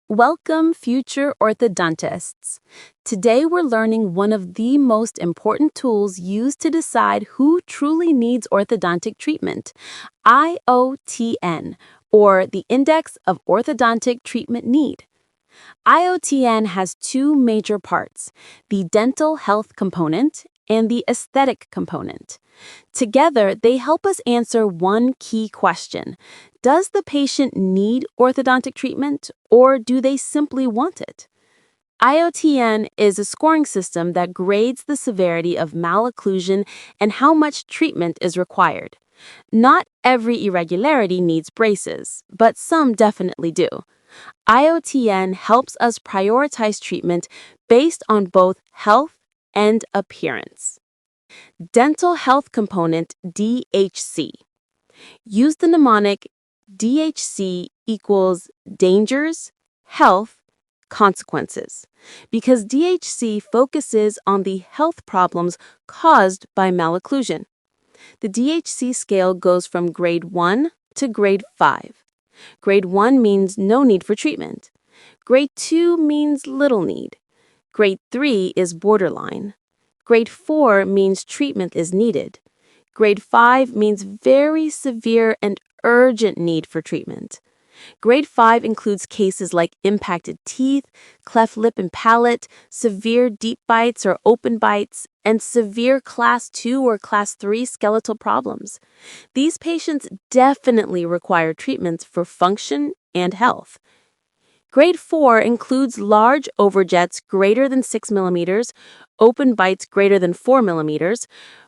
Welcome, future orthodontists. Today we're learning one of the most important tools used to decide who truly needs orthodontic treatment, IOTN, or the Index of Orthodontic Treatment Need. IOTN has two major parts, the dental health component and the aesthetic component. Together, they help us answer one key question. Does the patient need orthodontic treatment, or do they simply want it? IOTN is a scoring system that grades the severity of malocclusion and how much treatment is required. Not every irregularity needs braces, but some definitely do. IOTN helps us prioritize treatment based on both health and appearance. Dental health component DHC. Use the mnemonic DHC equals dangers, health, consequences, because DHC focuses on the health problems caused by malocclusion. The DHC scale goes from grade 1 to grade 5. Grade 1 means no need for treatment. Grade 2 means little need. Grade 3 is borderline. Grade 4 means treatment is needed. Grade 5 means very severe and urgent need for treatment. Grade 5 includes cases like impacted teeth, cleft lip and palate, severe deep bites or open bites, and severe Class 2 or Class 3 skeletal problems. These patients definitely require treatments for function and health. Grade 4 includes large overjets greater than 6 millimeters, open bites greater than 4 millimeters,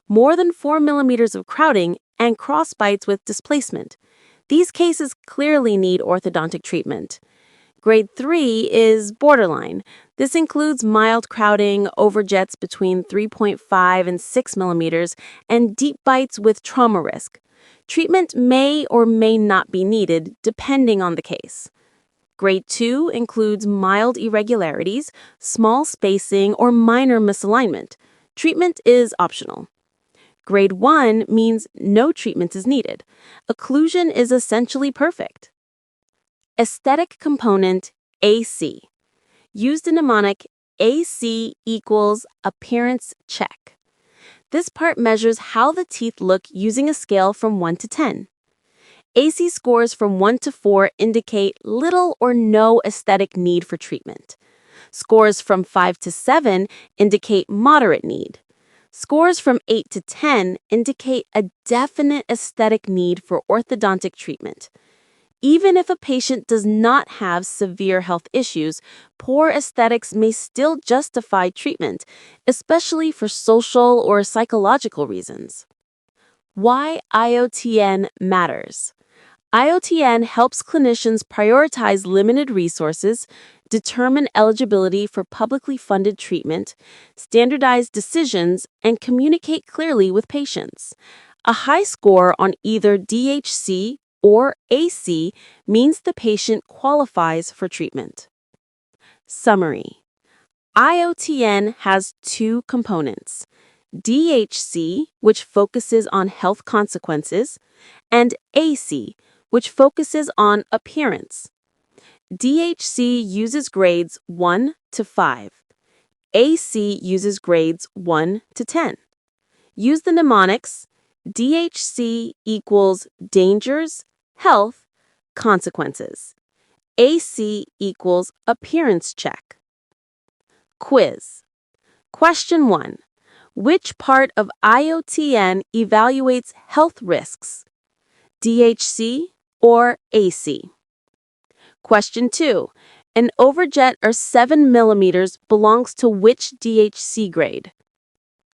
more than 4 millimeters of crowding, and cross bites with displacement. These cases clearly need orthodontic treatment. Grade 3 is borderline. This includes mild crowding, overjets between 3.5 and 6 millimeters, and deep bites with trauma risk. Treatment may or may not be needed, depending on the case. Grade 2 includes mild irregularities, small spacing, or minor misalignment. Treatment is optional. Grade 1 means no treatment is needed. Occlusion is essentially perfect. Aesthetic component AC. Used in mnemonic, AC equals appearance check. This part measures how the teeth look using a scale from 1 to 10. AC scores from 1 to 4 indicate little or no aesthetic need for treatment. Scores from 5 to 7 indicate moderate need. Scores from 8 to 10 indicate a definite aesthetic need for orthodontic treatment. Even if a patient does not have severe health issues, poor aesthetics may still justify treatment, especially for social or psychological reasons. Why IOTN matters. IOTN helps clinicians prioritize limited resources, determine eligibility for publicly funded treatment, standardize decisions, and communicate clearly with patients. A high score on either DHC or AC means the patient qualifies for treatment. Summary. IOTN has two components: DHC, which focuses on health consequences, and AC, which focuses on appearance. DHC uses grades 1 to 5. AC uses grades 1 to 10. Use the mnemonics. DHC equals dangers, health, consequences. AC equals appearance check. Quiz. Question 1. Which part of IOTN evaluates health risks? DHC or AC? Question 2. An overjet or 7 millimeters belongs to which DHC grade?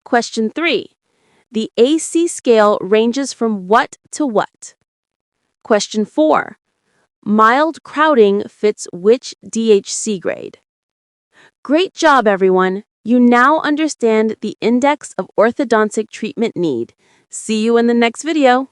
Question 3. The AC scale ranges from what to what? Question 4. Mild crowding fits which DHC grade? Great job, everyone! You now understand the Index of Orthodontic Treatment Need. See you in the next video.